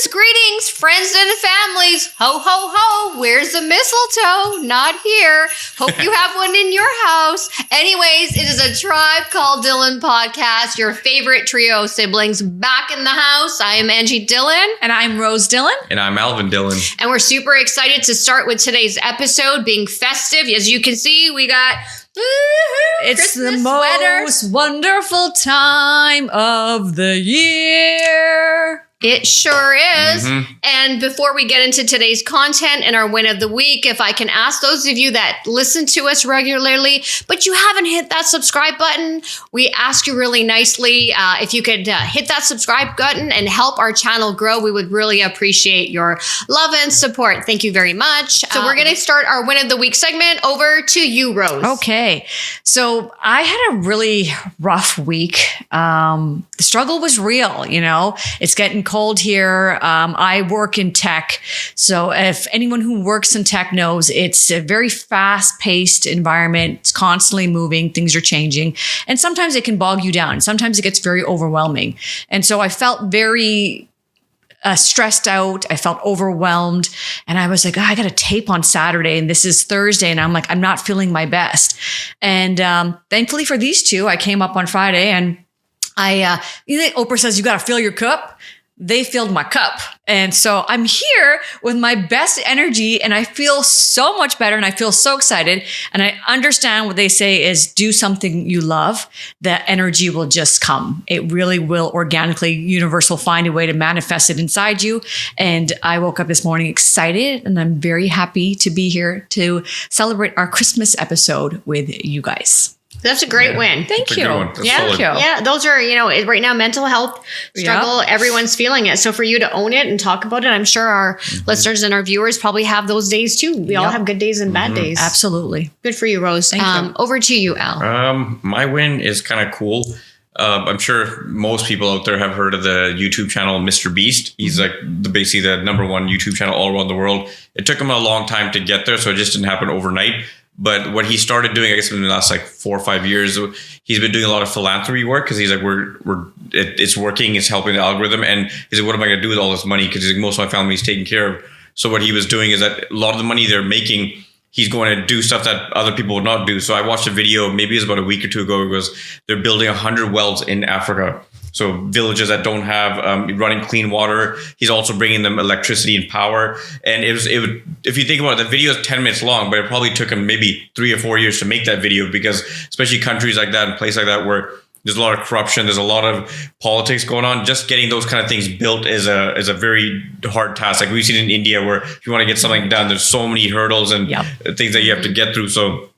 Greetings, friends and families. Ho, ho, ho. Where's the mistletoe? Not here. Hope you have one in your house. Anyways, it is a Tribe Called Dhillon podcast. Your favorite trio of siblings back in the house. I am Angie Dhillon. And I'm Rose Dhillon. And I'm Alvin Dhillon. And we're super excited to start with today's episode being festive. As you can see, we got... It's Christmas the most wonderful time of the year. It sure is. Mm-hmm. And before we get into today's content and our win of the week, if I can ask those of you that listen to us regularly, but you haven't hit that subscribe button, we ask you really nicely if you could hit that subscribe button and help our channel grow. We would really appreciate your love and support. Thank you very much. So we're going to start our win of the week segment. Over to you, Rose. Okay. So I had a really rough week. The struggle was real, you know. It's getting cold here. I work in tech. So if anyone who works in tech knows, it's a very fast-paced environment. It's constantly moving. Things are changing. And sometimes it can bog you down. Sometimes it gets very overwhelming. And so I felt very stressed out. I felt overwhelmed. And I was like, I got a tape on Saturday and this is Thursday. And I'm like, I'm not feeling my best. And thankfully for these two, I came up on Friday and Oprah says, you got to fill your cup. They filled my cup. And so I'm here with my best energy and I feel so much better and I feel so excited. And I understand what they say is do something you love. That energy will just come. It really will organically, universe will find a way to manifest it inside you. And I woke up this morning excited and I'm very happy to be here to celebrate our Christmas episode with you guys. That's a great win. Thank you. Thank you. Yeah, those are, right now, mental health struggle, everyone's feeling it. So for you to own it and talk about it, I'm sure our listeners and our viewers probably have those days too. We all have good days and bad days. Absolutely. Good for you, Rose. Thank you. Over to you, Al. My win is kind of cool. I'm sure most people out there have heard of the YouTube channel Mr. Beast. He's like basically the number one YouTube channel all around the world. It took him a long time to get there, so it just didn't happen overnight. But what he started doing, I guess, in the last 4 or 5 years, he's been doing a lot of philanthropy work because he's like, it's working, it's helping the algorithm. And he's like, what am I going to do with all this money? Because most of my family is taken care of. So what he was doing is that a lot of the money they're making, he's going to do stuff that other people would not do. So I watched a video, maybe it was about a week or two ago. It was they're building 100 wells in Africa. So villages that don't have running clean water. He's also bringing them electricity and power. And it would, if you think about it, the video is 10 minutes long, but it probably took him maybe 3 or 4 years to make that video because especially countries like that and places like that where there's a lot of corruption, there's a lot of politics going on. Just getting those kind of things built is a very hard task. Like we've seen in India where if you want to get something done, there's so many hurdles and things that you have to get through. So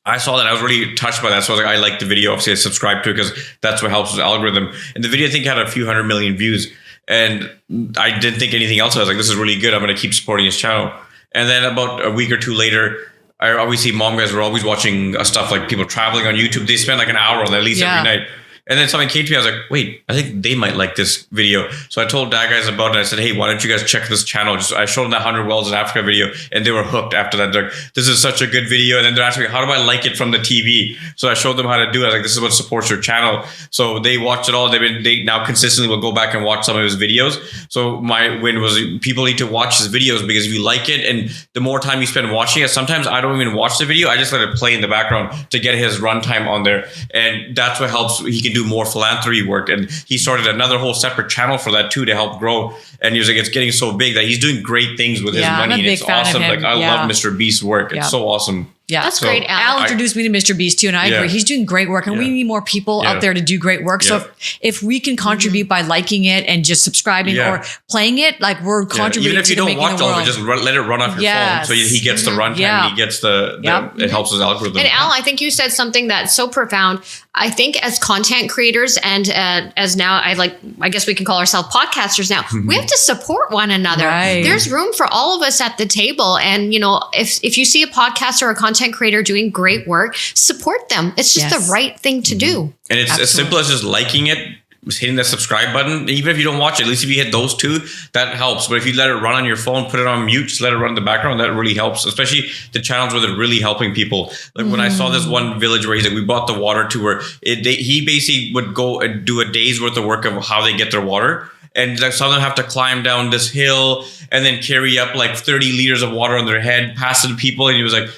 I saw that. I was really touched by that. So I was like, I like the video. Obviously, I subscribed to it because that's what helps with the algorithm. And the video, I think, had a few 100 million views. And I didn't think anything else. I was like, this is really good. I'm going to keep supporting his channel. And then about a week or two later, I obviously mom guys were always watching stuff like people traveling on YouTube. They spend like an hour on that at least every night. And then something came to me. I was like, wait, I think they might like this video. So I told dad guys about it. I said, hey, why don't you guys check this channel? I showed them that 100 wells in Africa video and they were hooked after that. They're like, this is such a good video. And then they're asking me, how do I like it from the TV? So I showed them how to do it. I was like, this is what supports your channel. So they watched it all. They now consistently will go back and watch some of his videos. So my win was people need to watch his videos because if you like it and the more time you spend watching it, sometimes I don't even watch the video. I just let it play in the background to get his runtime on there. And that's what helps. He can do more philanthropy work, and he started another whole separate channel for that too to help grow. And he was like, it's getting so big that he's doing great things with his money, and it's awesome. Like I love Mr. Beast's work. It's so awesome. Yeah, that's great. Al introduced me to Mr. Beast too, and I agree. He's doing great work, and we need more people out there to do great work. So if we can contribute by liking it and just subscribing or playing it, like we're contributing. Even if you don't watch all of it, just let it run off your phone, so he gets the runtime. He gets the it helps his algorithm. And Al, I think you said something that's so profound. I think as content creators and as now I guess we can call ourselves podcasters now, we have to support one another. Right. There's room for all of us at the table. And, if you see a podcaster or a content creator doing great work, support them. It's just the right thing to do. And it's as simple as just liking it, hitting that subscribe button. Even if you don't watch it, at least if you hit those two, that helps. But if you let it run on your phone, put it on mute, just let it run in the background, that really helps, especially the channels where they're really helping people. Like when I saw this one village where he's like, we bought the water to where he basically would go and do a day's worth of work of how they get their water. And like some of them have to climb down this hill and then carry up like 30 liters of water on their head, pass it to people. And he's like,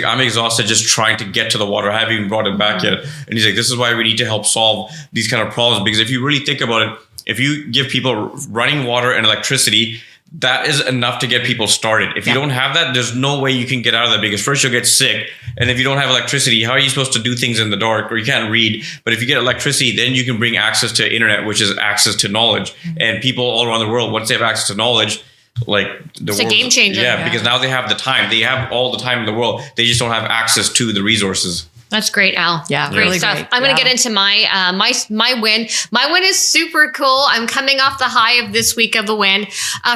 I'm exhausted just trying to get to the water. I haven't even brought it back yet. And he's like, this is why we need to help solve these kind of problems. Because if you really think about it, if you give people running water and electricity, that is enough to get people started. If you don't have that, there's no way you can get out of that, because first you'll get sick. And if you don't have electricity, how are you supposed to do things in the dark, or you can't read? But if you get electricity, then you can bring access to internet, which is access to knowledge. And people all around the world, once they have access to knowledge, like it's a game changer. Yeah, because now they have the time. They have all the time in the world. They just don't have access to the resources. That's great, Al. Yeah, great really stuff. great. I'm going to get into my my win. My win is super cool. I'm coming off the high of this week of a win.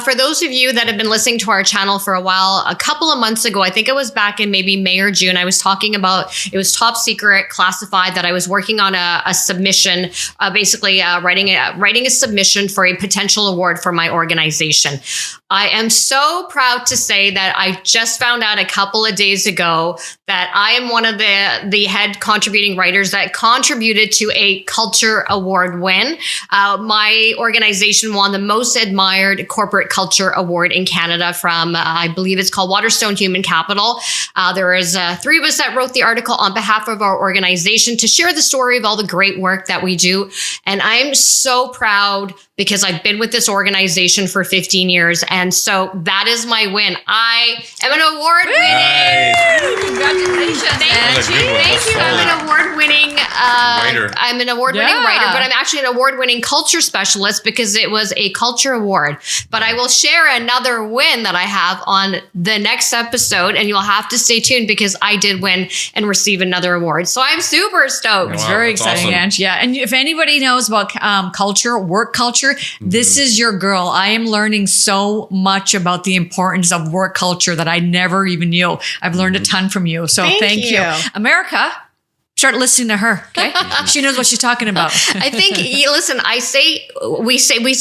For those of you that have been listening to our channel for a while, a couple of months ago, I think it was back in maybe May or June, I was talking about, it was top secret, classified, that I was working on a submission, basically writing a submission for a potential award for my organization. I am so proud to say that I just found out a couple of days ago that I am one of the head contributing writers that contributed to a culture award win. My organization won the most admired corporate culture award in Canada from, I believe it's called Waterstone Human Capital. There is 3 of us that wrote the article on behalf of our organization to share the story of all the great work that we do. And I'm so proud because I've been with this organization for 15 years. And so that is my win. I am an award-winning. Congratulations. Thank you. I'm an award-winning writer. I'm an award-winning writer, but I'm actually an award-winning culture specialist because it was a culture award. But I will share another win that I have on the next episode, and you'll have to stay tuned because I did win and receive another award. So I'm super stoked. It's very exciting, awesome. Ange. Yeah. And if anybody knows about culture, work culture, this is your girl. I am learning so much about the importance of work culture that I never even knew. I've learned a ton from you. So thank you. America, start listening to her. Okay. She knows what she's talking about. I think, listen,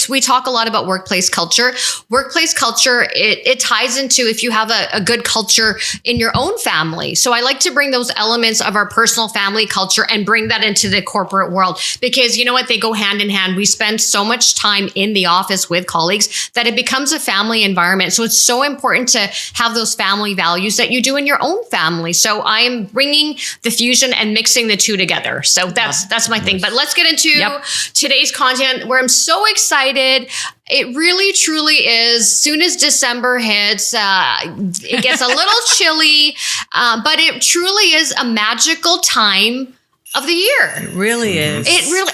we talk a lot about workplace culture. Workplace culture, it ties into if you have a good culture in your own family. So I like to bring those elements of our personal family culture and bring that into the corporate world, because you know what? They go hand in hand. We spend so much time in the office with colleagues that it becomes a family environment. So it's so important to have those family values that you do in your own family. So I am bringing the fusion and mixing the two together. So that's my thing. But let's get into today's content, where I'm so excited. It really, truly is. Soon as December hits, it gets a little chilly, but it truly is a magical time of the year. It really is.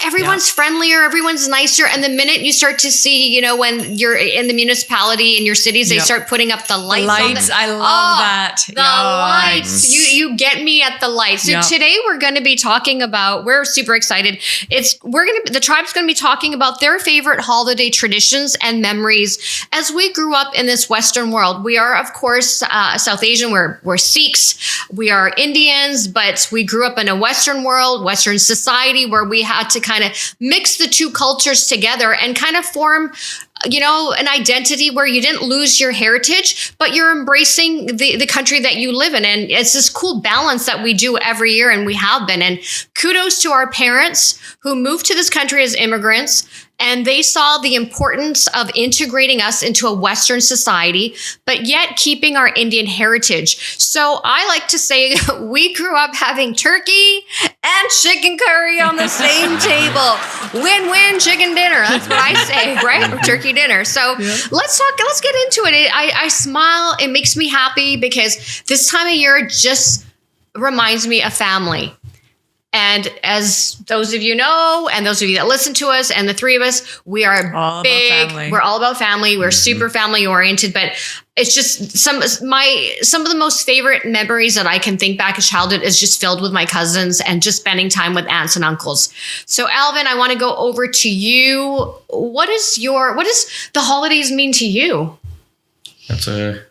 Everyone's friendlier, everyone's nicer. And the minute you start to see, when you're in the municipality in your cities, they start putting up the lights. I love that. The lights. You get me at the lights. So today we're going to be talking about, we're super excited. The tribe's going to be talking about their favorite holiday traditions and memories as we grew up in this Western world. We are, of course, South Asian. We're Sikhs. We are Indians, but we grew up in a Western world, Western society, where we had to kind of mix the two cultures together and kind of form, an identity where you didn't lose your heritage, but you're embracing the country that you live in. And it's this cool balance that we do every year, and we have been. And kudos to our parents who moved to this country as immigrants, and they saw the importance of integrating us into a Western society, but yet keeping our Indian heritage. So I like to say we grew up having turkey and chicken curry on the same table. Win-win chicken dinner. That's what I say, right? Or turkey dinner. So let's get into it. I smile. It makes me happy because this time of year just reminds me of family. And as those of you know, and those of you that listen to us, and the 3 of us, we are all big. We're all about family. We're super family oriented, but it's just some of the most favorite memories that I can think back as childhood is just filled with my cousins and just spending time with aunts and uncles. So Alvin, I want to go over to you. What does the holidays mean to you? That's a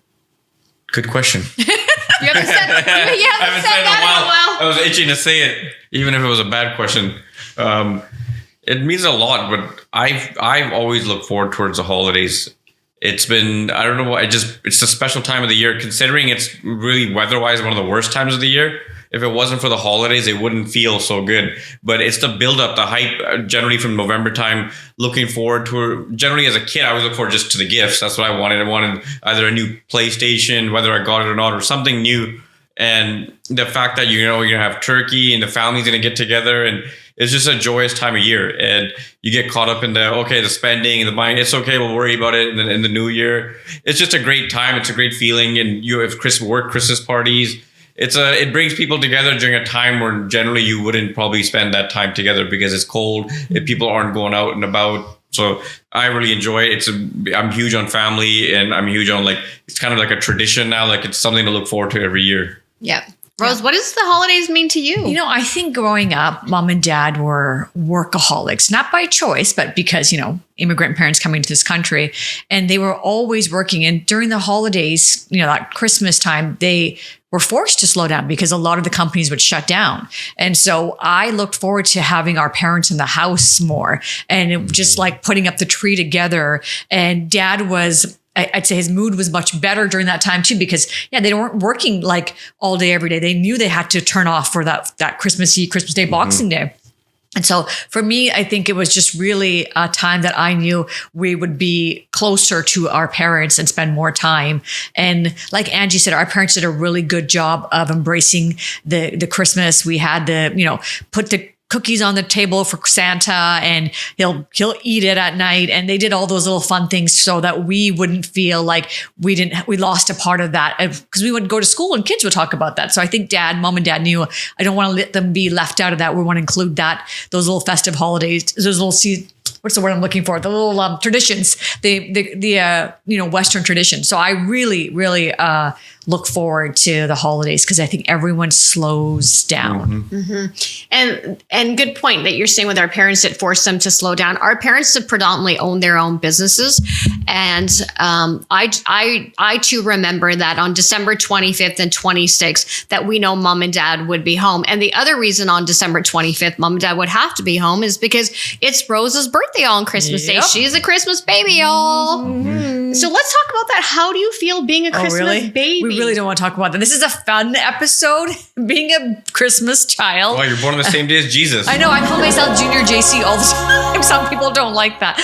good question. You haven't said that in a while. I was itching to say it, even if it was a bad question. It means a lot, but I've always looked forward towards the holidays. It's been, I don't know why, it's a special time of the year, considering it's really weather-wise one of the worst times of the year. if it wasn't for the holidays, it wouldn't feel so good. But it's the build up, the hype, generally from November time, looking forward to, generally as a kid, I always look forward just to the gifts. That's what I wanted. I wanted either a new PlayStation, whether I got it or not, or something new. And the fact that, you're going to have turkey and the family's going to get together, and it's just a joyous time of year. And you get caught up in the spending and the buying. It's okay, we'll worry about it in the new year. It's just a great time. It's a great feeling. And you have Christmas parties. It brings people together during a time where generally you wouldn't probably spend that time together because it's cold, if people aren't going out and about. So I really enjoy it. I'm huge on family, and I'm huge on it's kind of like a tradition now. Like, it's something to look forward to every year. Yeah. Rose, what does the holidays mean to you? You know, I think growing up, mom and dad were workaholics, not by choice, but because, immigrant parents coming to this country, and they were always working. And during the holidays, that Christmas time, they were forced to slow down because a lot of the companies would shut down. And so I looked forward to having our parents in the house more, and it just like putting up the tree together. And dad was, I'd say his mood was much better during that time too, because they weren't working like all day, every day. They knew they had to turn off for that Christmas Eve, Christmas Day, Boxing Day. And so for me, I think it was just really a time that I knew we would be closer to our parents and spend more time. And like Angie said, our parents did a really good job of embracing the Christmas. We had put the cookies on the table for Santa, and he'll eat it at night. And they did all those little fun things so that we wouldn't feel like we lost a part of that, because we would go to school and kids would talk about that. So I think mom and dad knew, I don't want to let them be left out of that. We want to include those little festive holidays, those little what's the word I'm looking for? The little traditions, the Western traditions. So I really, really look forward to the holidays because I think everyone slows down. And good point that you're saying with our parents that forced them to slow down. Our parents have predominantly owned their own businesses, and I too remember that on December 25th and 26th that we know mom and dad would be home. And the other reason on December 25th mom and dad would have to be home is because it's Rose's birthday on Christmas Day. She's a Christmas baby, y'all. So let's talk about that. How do you feel being a Christmas baby? We really don't want to talk about that. This is a fun episode, being a Christmas child. Well, you're born on the same day as Jesus. I know. I call myself Junior JC all the time. Some people don't like that.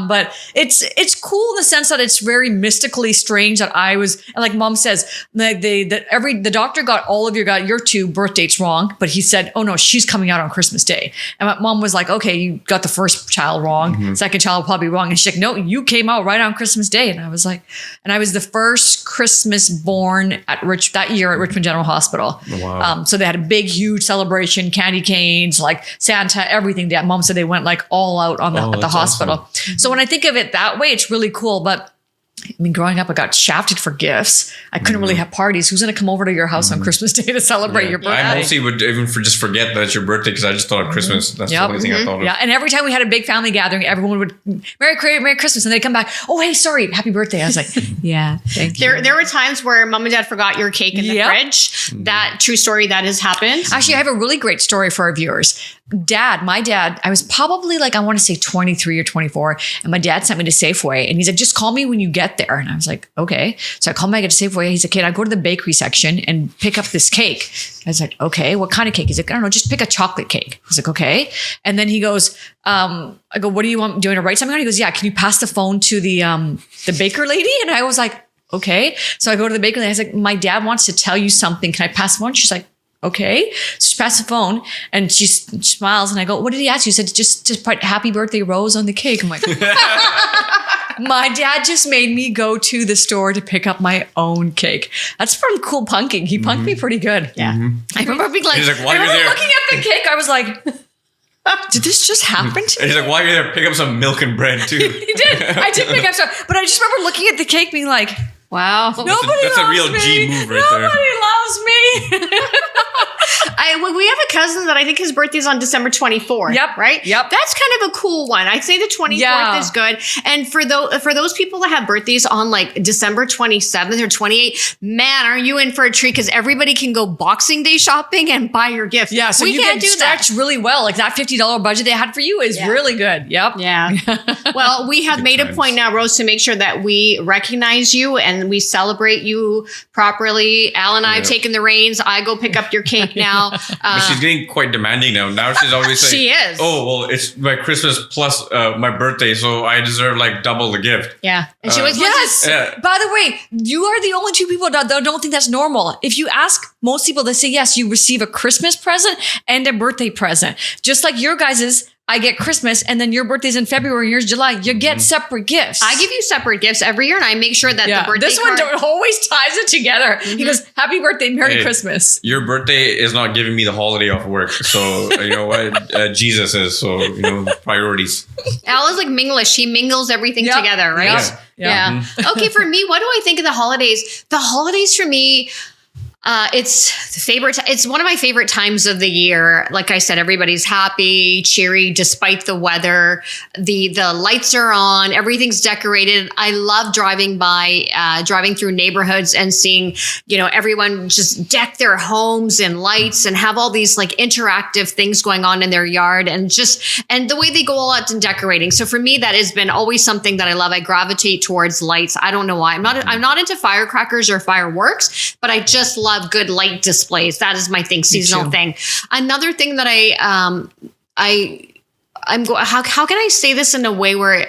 But it's cool in the sense that it's very mystically strange that I was, like mom says, the doctor got your 2 birth dates wrong, but he said, oh no, she's coming out on Christmas Day. And my mom was like, okay, you got the first child wrong. Second child probably wrong. And she's like, no, you came out right on Christmas Day. And I was like, and I was the first Christmas born that year at Richmond General Hospital. Wow. So they had a big, huge celebration, candy canes, like Santa, everything. That mom said they went like all out at the hospital. Awesome. So when I think of it that way, it's really cool. But I mean, growing up, I got shafted for gifts. I couldn't really have parties. Who's going to come over to your house on Christmas Day to celebrate your birthday? I mostly would even just forget that it's your birthday because I just thought of Christmas. That's the only thing I thought of. Yeah, and every time we had a big family gathering, everyone would Merry Christmas, and they'd come back. Oh, hey, sorry, Happy birthday. I was like, yeah, thank you. There were times where mom and dad forgot your cake in the fridge. That true story that has happened. Actually, I have a really great story for our viewers. My dad, I was probably I want to say 23 or 24. And my dad sent me to Safeway and he's like, just call me when you get there. And I was like, okay. So I called my dad to Safeway. He's like, kid, I go to the bakery section and pick up this cake. I was like, okay, what kind of cake? He's like, I don't know, just pick a chocolate cake. I was like, okay. And then he goes, I go, what do you want? Do you want to write something on? He goes, yeah, can you pass the phone to the baker lady? And I was like, okay. So I go to the baker lady. I was like, my dad wants to tell you something. Can I pass the phone? She's like, okay. So she passed the phone and she smiles and I go, what did he ask you? He said, just put Happy Birthday Rose on the cake. I'm like, my dad just made me go to the store to pick up my own cake. That's pretty cool punking. He punked me pretty good. Yeah. I remember being like, while you're there, looking at the cake, I was like, did this just happen to me? And he's like, while you're there, pick up some milk and bread too. He did. I did pick up some, but I just remember looking at the cake being like, wow. That's a real G move right there. Nobody loves me. We have a cousin that I think his birthday's on December 24th. Yep. Right? Yep. That's kind of a cool one. I'd say the 24th is good. And for those people that have birthdays on December 27th or 28th, man, are you in for a treat because everybody can go Boxing Day shopping and buy your gift. Yeah, so you can stretch really well. Like that $50 budget they had for you is really good. Yep. Yeah. Well, we have made a point now, Rose, to make sure that we recognize you and we celebrate you properly. Al and I have taken the reins. I go pick up your cake. now. But she's getting quite demanding now. Now she's always saying, She is. "Oh, well, it's my Christmas plus my birthday, so I deserve like double the gift." Yeah. And she always Yes. Yeah. By the way, you are the only two people that don't think that's normal. If you ask most people, they say yes, you receive a Christmas present and a birthday present. Just like your guys's, I get Christmas, and then your birthday's in February, yours July. You get separate gifts. I give you separate gifts every year, and I make sure that the birthday this one always ties it together. He goes, "Happy birthday, Merry Christmas." Your birthday is not giving me the holiday off work, so you know what Jesus is. So priorities. Al is like Minglish. He mingles everything together, right? Yep. Yeah. Okay, for me, what do I think of the holidays? The holidays for me, it's the favorite. It's one of my favorite times of the year. Like I said, everybody's happy, cheery, despite the weather. The lights are on. Everything's decorated. I love driving through neighborhoods and seeing, everyone just deck their homes in lights and have all these like interactive things going on in their yard and the way they go all out in decorating. So for me, that has been always something that I love. I gravitate towards lights. I don't know why. I'm not into firecrackers or fireworks, but I just love good light displays. That is my thing, seasonal thing. Another thing that how can I say this in a way where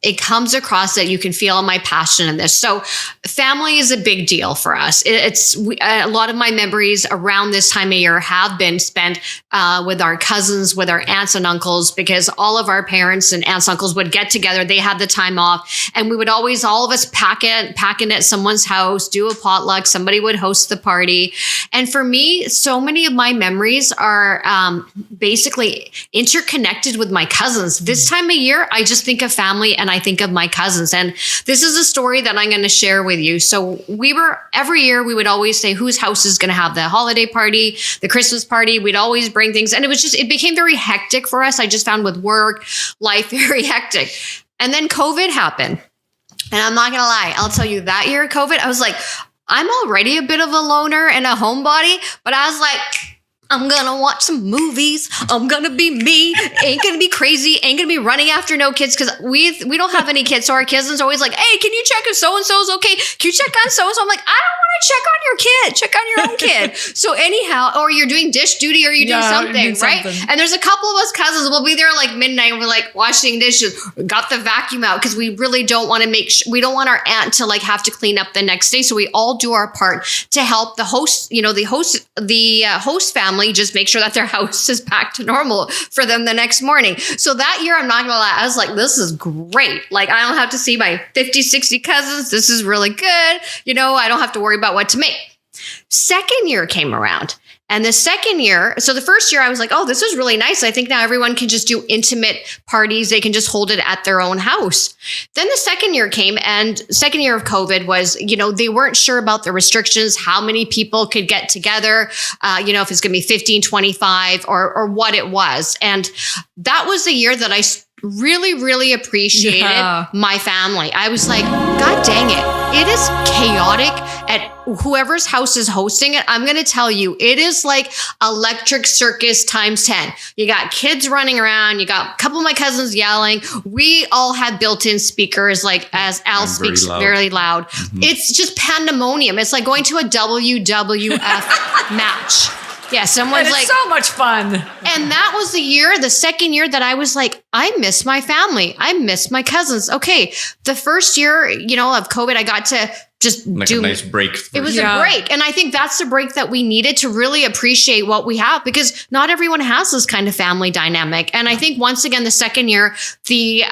it comes across that you can feel my passion in this. So family is a big deal for us. A lot of my memories around this time of year have been spent with our cousins, with our aunts and uncles, because all of our parents and aunts and uncles would get together. They had the time off, and we would always, all of us pack in at someone's house, do a potluck. Somebody would host the party. And for me, so many of my memories are basically interconnected with my cousins. This time of year, I just think of family and I think of my cousins. And this is a story that I'm going to share with you. So every year we would always say whose house is going to have the holiday party, the Christmas party. We'd always bring things. And it became very hectic for us. I just found with work, life, very hectic. And then COVID happened. And I'm not going to lie. I'll tell you, that year of COVID, I was like, I'm already a bit of a loner and a homebody, but I was like, I'm going to watch some movies. I'm going to be me. Ain't going to be crazy. Ain't going to be running after no kids, because we don't have any kids. So our cousins are always like, hey, can you check if so-and-so's okay? Can you check on so-and-so? I'm like, I don't want to check on your kid. Check on your own kid. So anyhow, or you're doing dish duty or you're doing something, right? And there's a couple of us cousins. We'll be there like midnight and we're like washing dishes. Got the vacuum out because we really don't want to we don't want our aunt to like have to clean up the next day. So we all do our part to help the host, the host family just make sure that their house is back to normal for them the next morning. So that year, I'm not going to lie, I was like, this is great. Like, I don't have to see my 50, 60 cousins. This is really good. I don't have to worry about what to make. Second year came around. And the second year, so the first year I was like, oh, this is really nice. I think now everyone can just do intimate parties. They can just hold it at their own house. Then the second year came, and second year of COVID was, they weren't sure about the restrictions, how many people could get together, if it's going to be 15, 25 or what it was. And that was the year that I really, really appreciated my family. I was like, God dang it. It is chaotic at whoever's house is hosting it. I'm going to tell you, it is like electric circus times 10. You got kids running around. You got a couple of my cousins yelling. We all have built-in speakers, like as Al speaks very loud. Mm-hmm. It's just pandemonium. It's like going to a WWF match. Yeah, someone's it's like, so much fun. And that was the second year that I was like, I miss my family. I miss my cousins. Okay. The first year, of COVID, I got to just do a nice break. It was a break. And I think that's the break that we needed to really appreciate what we have, because not everyone has this kind of family dynamic. And I think once again, the second year, the,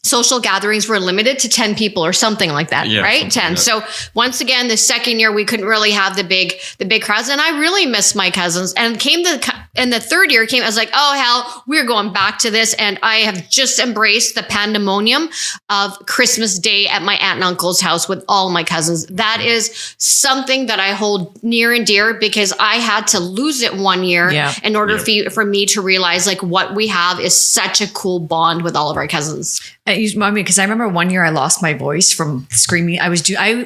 social gatherings were limited to 10 people or something like that, right? 10. Like so once again, the second year we couldn't really have the big crowds, and I really miss my cousins. And the third year came, I was like, oh hell, we're going back to this. And I have just embraced the pandemonium of Christmas Day at my aunt and uncle's house with all my cousins. That is something that I hold near and dear, because I had to lose it one year in order for me to realize like what we have is such a cool bond with all of our cousins. Because I remember one year I lost my voice from screaming.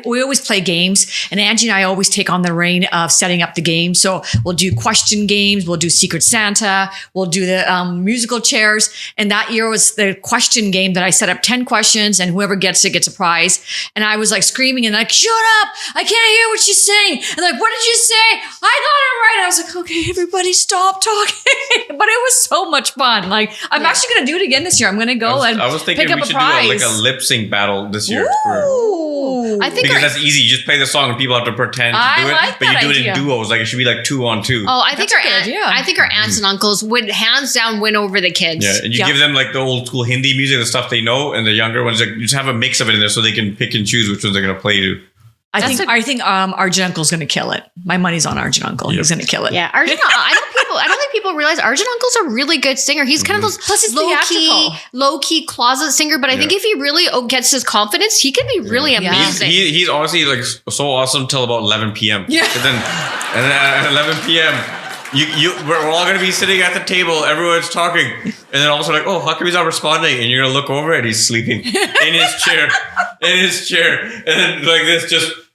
We always play games, and Angie and I always take on the reign of setting up the game. So we'll do question games, we'll do Secret Santa. We'll do the musical chairs. And that year was the question game that I set up 10 questions and whoever gets it gets a prize. And I was like screaming and like, shut up. I can't hear what she's saying. And like, what did you say? I got it right. I was like, okay, everybody stop talking. But it was so much fun. Like, I'm actually going to do it again this year. I'm going to go and I was thinking pick up we should a prize. do like a lip sync battle this year. Ooh. I think Because that's easy. You just play the song and people have to pretend to do it. like but you that do idea. it in duos. Like it should be like 2-on-2. Oh, I think That's a good idea. I think our aunts and uncles would hands down win over the kids. Yeah, and you give them like the old school Hindi music, the stuff they know, and the younger ones, like you just have a mix of it in there so they can pick and choose which ones they're going to play to. I think Arjun Uncle's going to kill it. My money's on Arjun Uncle. He's going to kill it. Yeah, Arjun. I don't think people realize Arjun Uncle's a really good singer. He's kind of those Plus it's low key closet singer. But I think if he really gets his confidence, he can be really amazing. He's honestly like so awesome till about 11 p.m. Yeah. And then at 11 p.m. we're all going to be sitting at the table. Everyone's talking. And then all of a sudden, like, oh, how come he's not responding? And you're going to look over and he's sleeping in his chair. And then like this,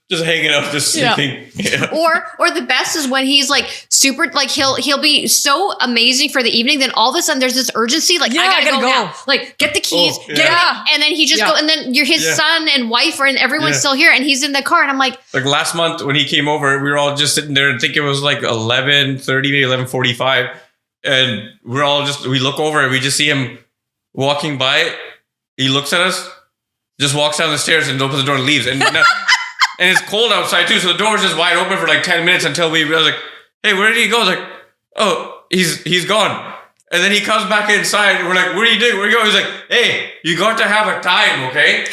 just hanging out, just sleeping. Yeah. Or the best is when he's like super, like he'll be so amazing for the evening. Then all of a sudden there's this urgency. Like, I gotta go now. Like, get the keys. And then he just go. And then his son and wife and everyone's still here. And he's in the car. And I'm like last month when he came over, we were all just sitting there and I think it was like 11:30, maybe 11:45. And we look over and we just see him walking by. He looks at us, just walks down the stairs and opens the door and leaves. And and it's cold outside too, so the door was just wide open for like 10 minutes until we realized, like, hey, where did he go? I was like, oh, he's gone. And then he comes back inside, and we're like, what are you doing? Where are you going? He's like, hey, you got to have a time, okay?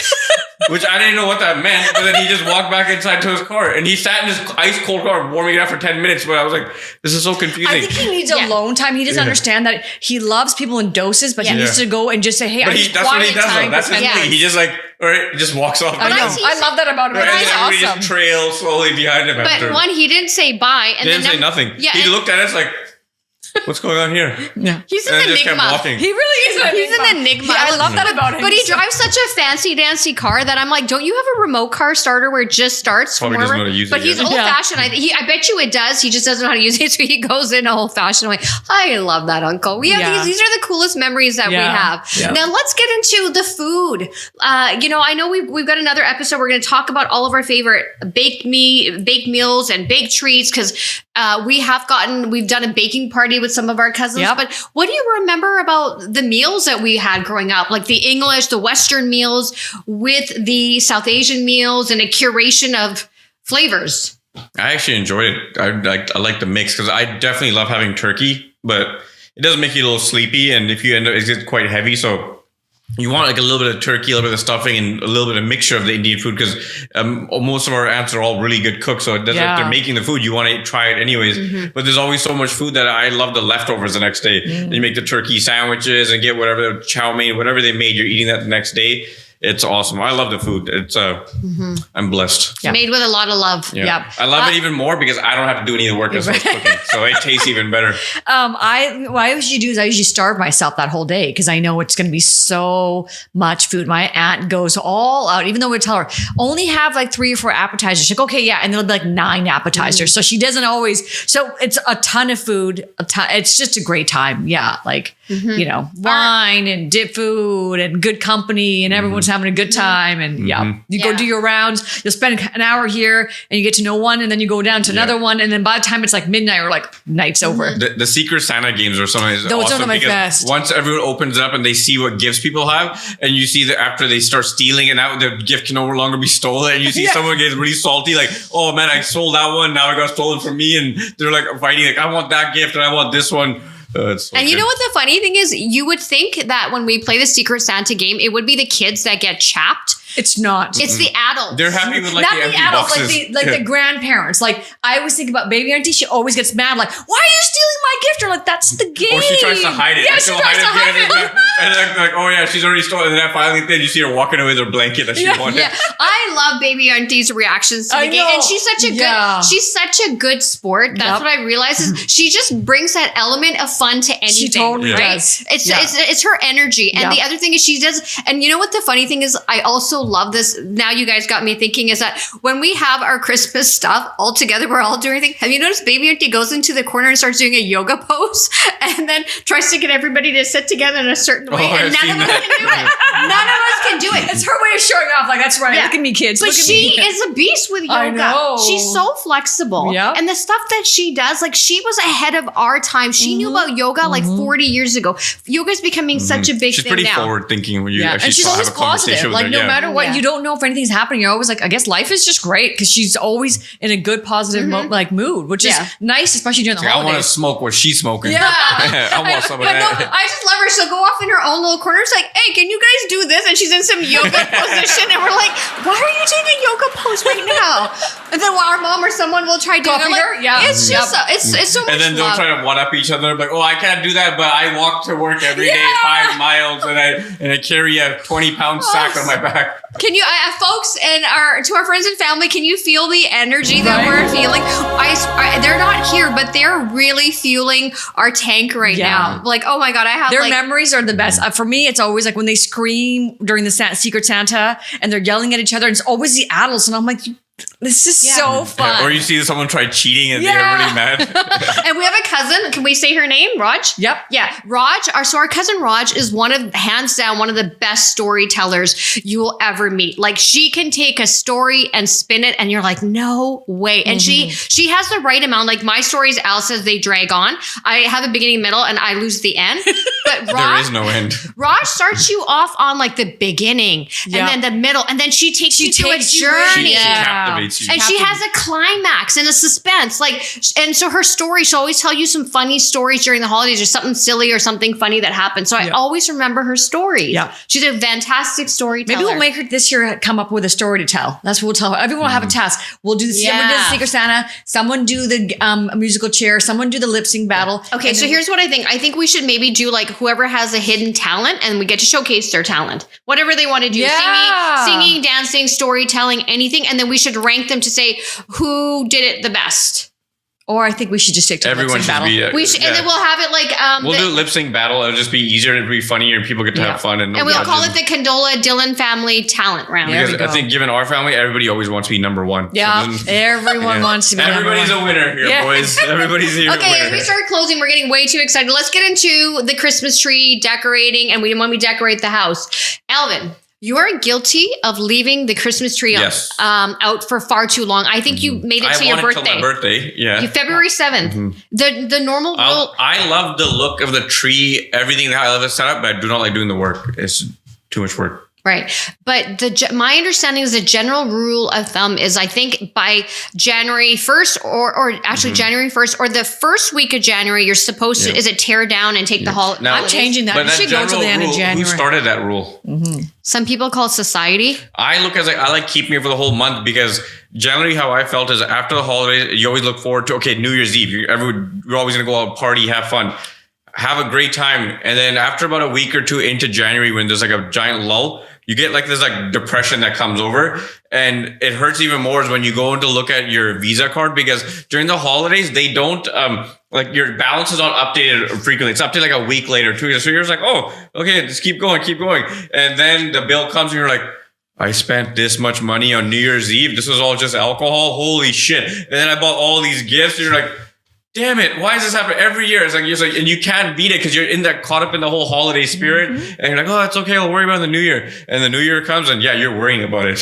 Which I didn't know what that meant, but then he just walked back inside to his car, and he sat in his ice cold car warming it up for 10 minutes. But I was like, this is so confusing. I think he needs alone time. He doesn't understand that he loves people in doses, but he needs to go and just say, hey, that's what he does. Though. That's his thing. He just like, all right, just walks off. I know. I love that about him. Right, That's and awesome. we just trail slowly behind him. But he didn't say bye. And he didn't say nothing. Yeah, he looked at us like, what's going on here? Yeah. He's an and just kept enigma. walking. He really is. He's an enigma. I love that about him. But he drives such a fancy dancy car that I'm like, don't you have a remote car starter where it just starts? Probably doesn't know how to use it But he's yet. old fashioned. I bet you it does. He just doesn't know how to use it, so he goes in old fashioned way. I love that, Uncle. We have these are the coolest memories that we have. Yeah. Now let's get into the food. I know we've got another episode. We're going to talk about all of our favorite baked meals and baked treats because we've done a baking party with some of our cousins. Yep. But what do you remember about the meals that we had growing up? Like the English, the Western meals with the South Asian meals and a curation of flavors. I actually enjoyed it. I like the mix because I definitely love having turkey, but it does make you a little sleepy. And if you end up, it gets quite heavy. So you want like a little bit of turkey, a little bit of stuffing, and a little bit of mixture of the Indian food because most of our aunts are all really good cooks. So it doesn't, if they're making the food, you want to try it anyways. Mm-hmm. But there's always so much food that I love the leftovers the next day. Mm-hmm. And you make the turkey sandwiches and get whatever chow mein, whatever they made, you're eating that the next day. It's awesome. I love the food. It's I'm blessed. Yeah. Made with a lot of love. Yeah. Yep. I love it even more because I don't have to do any of the work as I was cooking. So it tastes even better. What I usually do is I usually starve myself that whole day because I know it's going to be so much food. My aunt goes all out, even though we tell her only have like 3 or 4 appetizers. She's like, okay, yeah. And there'll be like 9 appetizers. Mm-hmm. So she doesn't always, so it's a ton of food. It's just a great time. Yeah. Like, wine and dip food and good company and everyone's having a good time. And you go do your rounds. You'll spend an hour here and you get to know one and then you go down to another one. And then by the time it's like midnight or like night's over. The Secret Santa games or something is Those awesome are my because best. once everyone opens it up and they see what gifts people have and you see that after they start stealing and now the gift can no longer be stolen and you see someone get really salty like, oh man, I sold that one. Now it got stolen from me. And they're like fighting like, I want that gift and I want this one. And you know what the funny thing is? You would think that when we play the Secret Santa game, it would be the kids that get chapped. It's not. It's the adults. They're happy with like not the empty adults, boxes. like the grandparents. Like I always think about baby auntie. She always gets mad. Like, why are you stealing my gift? Or like, that's the game. Or she tries to hide it. Yeah, like, she tries to hide it. And then like, oh yeah, she's already stolen. And then finally, then you see her walking away with her blanket that she wanted. Yeah, I love baby auntie's reactions to the game, and she's such a good sport. That's what I realize is she just brings that element of fun to anything. She totally does. It's her energy, and the other thing is she does. And you know what the funny thing is? I also love this. Now you guys got me thinking is that when we have our Christmas stuff all together, we're all doing things. Have you noticed Baby Auntie goes into the corner and starts doing a yoga pose and then tries to get everybody to sit together in a certain way, and none of us can do it. None of us can do it. It's her way of showing off. Like, that's right. Look at me, kids. But she is a beast with yoga. I know. She's so flexible. Yeah. And the stuff that she does, like she was ahead of our time. She knew about yoga like 40 years ago. Yoga's becoming such a big She's thing pretty now. forward thinking when you actually and she's have always a conversation positive. with Like her. no matter what, you don't know if anything's happening. You're always like, I guess life is just great because she's always in a good, positive mood, which is nice, especially during the I holidays. want to smoke what she's smoking. Yeah. I want some of But no, that. I just love her. She'll go off in her own little corner. It's like, hey, can you guys do this? And she's in some yoga position. And we're like, why are you taking a yoga pose right now? And then our mom or someone will try doing it. Copy her? Like, Yeah. It's just, it's so much And then they'll love. try to one up each other. Like, oh, I can't do that, but I walk to work every day 5 miles, and I carry a 20-pound sack on my back. Can you, folks, and to our friends and family, can you feel the energy that we're feeling? They're not here, but they're really fueling our tank right now. Like, oh my God, I have Their memories are the best. For me, it's always like when they scream during the Secret Santa and they're yelling at each other. And it's always the adults, and I'm like, this is so fun. Or you see someone try cheating and they're really mad. And we have a cousin. Can we say her name? Raj? Yep. Yeah. Raj, our cousin Raj is hands down, one of the best storytellers you will ever meet. Like she can take a story and spin it and you're like, no way. And she has the right amount. Like my stories, Al says they drag on. I have a beginning, middle, and I lose the end. But There Raj, is no end. Raj starts you off on like the beginning and then the middle. And then she takes you through a journey. She captivates you. And she has a climax and a suspense. And so her story, she'll always tell you some funny stories during the holidays or something silly or something funny that happened. So I always remember her stories. Yeah. She's a fantastic storyteller. Maybe we'll make her this year come up with a story to tell. That's what we'll tell her. Everyone will have a task. We'll do someone do the Secret Santa, someone do the musical chair, someone do the lip sync battle. Okay, so here's what I think. I think we should maybe do like whoever has a hidden talent and we get to showcase their talent. Whatever they want to do. Yeah. Singing, dancing, storytelling, anything. And then we should rank them to say who did it the best. Or I think we should just stick to Everyone lip sync should battle. be. We should, and then we'll have it like we'll do lip sync battle. It'll just be easier. It'll be funnier, and people get to have fun. And we'll call it the Condola Dhillon Family Talent Round. Because I think, given our family, everybody always wants to be number one. Yeah, So everyone wants to be everybody's number one. a winner here, boys. Everybody's here. Okay, as we start closing, we're getting way too excited. Let's get into the Christmas tree decorating, and when we decorate the house. Alvin, you are guilty of leaving the Christmas tree out for far too long. I think you made it to your birthday. Till my birthday, yeah. February 7th. The normal rule. I love the look of the tree, everything. I love it set up, but I do not like doing the work. It's too much work. Right. But my understanding is the general rule of thumb is I think by January 1st or actually January 1st or the first week of January, you're supposed to, is it tear down and take the holiday? I'm changing that. But You should go till the end of January. Who started that rule? Some people call it society. I look as I like keeping it for the whole month because generally how I felt is after the holidays, you always look forward to, okay, New Year's Eve. You're always going to go out, party, have fun, have a great time. And then after about a week or two into January, when there's like a giant lull, you get like this like depression that comes over, and it hurts even more when you go in to look at your Visa card because during the holidays they don't like your balance is not updated frequently. It's updated like a week later, 2 years. So you're just like, oh, okay, just keep going, and then the bill comes and you're like, I spent this much money on New Year's Eve. This was all just alcohol. Holy shit! And then I bought all these gifts. And you're like, damn it, why does this happen every year? It's like, and you can't beat it because you're caught up in the whole holiday spirit. And you're like, oh, it's okay, I'll worry about the New Year. And the New Year comes and you're worrying about it.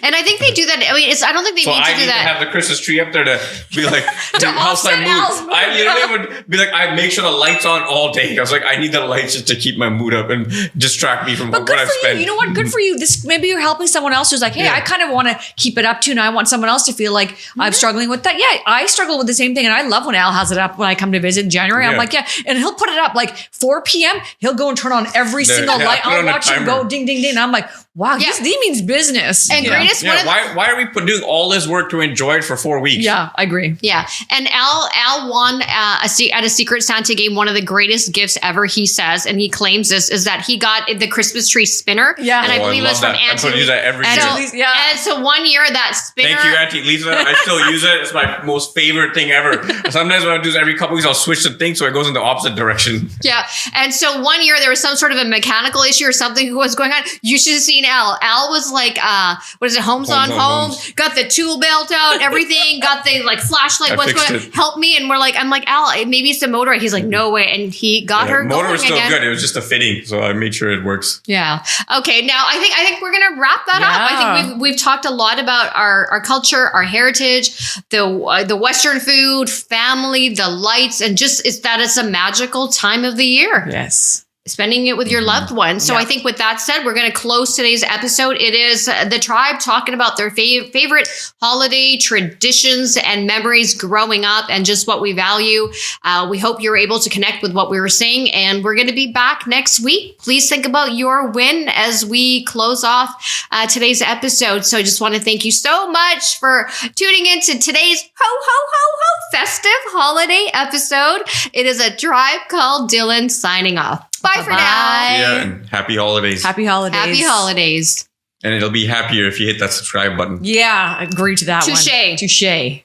And I think they do that. I mean, I don't think they need to do that. To have the Christmas tree up there to be like, how's my mood? I literally would be like, I make sure the lights on all day. I was like, I need the lights just to keep my mood up and distract me from what I've spent. You know what? Good for you. This maybe you're helping someone else who's like, hey, I kind of want to keep it up too. And I want someone else to feel like I'm struggling with that. Yeah, I struggle with the same thing. And I love when Al has it up when I come to visit in January. I'm like, and he'll put it up like 4 p.m. He'll go and turn on every single light. I'll watch him go ding, ding, ding. And I'm like, wow, this means business. And greatest one. Why are we doing all this work to enjoy it for 4 weeks? Yeah, I agree. Yeah. And Al won at a Secret Santa game one of the greatest gifts ever, he says, and he claims this, is that he got the Christmas tree spinner. Yeah. And I believe it was from Auntie. I use that every year. And so 1 year that spinner. Thank you, Auntie Lisa. I still use it. It's my most favorite thing ever. Sometimes when I do this every couple weeks, I'll switch the thing so it goes in the opposite direction. Yeah. And so 1 year there was some sort of a mechanical issue or something was going on. You should have seen Al. Al was like, what is it? Homes on Home. Got the tool belt out, everything. Got the like flashlight. What's going on? Help me. And I'm like, Al, maybe it's the motor. He's like, no way. And he got her motor going was still again. good. It was just a fitting. So I made sure it works. Yeah. Okay. Now I think we're going to wrap that up. I think we've talked a lot about our culture, our heritage, the Western food, family, the lights, and just it's a magical time of the year. Yes. Spending it with your loved ones. So I think with that said, we're going to close today's episode. It is the tribe talking about their favorite holiday traditions and memories growing up and just what we value. We hope you're able to connect with what we were saying, and we're going to be back next week. Please think about your win as we close off today's episode. So I just want to thank you so much for tuning into today's festive holiday episode. It is a tribe called Dhillon signing off. Bye for now. Yeah, and happy holidays. Happy holidays. Happy holidays. And it'll be happier if you hit that subscribe button. Yeah, agree to that one. Touche. Touche.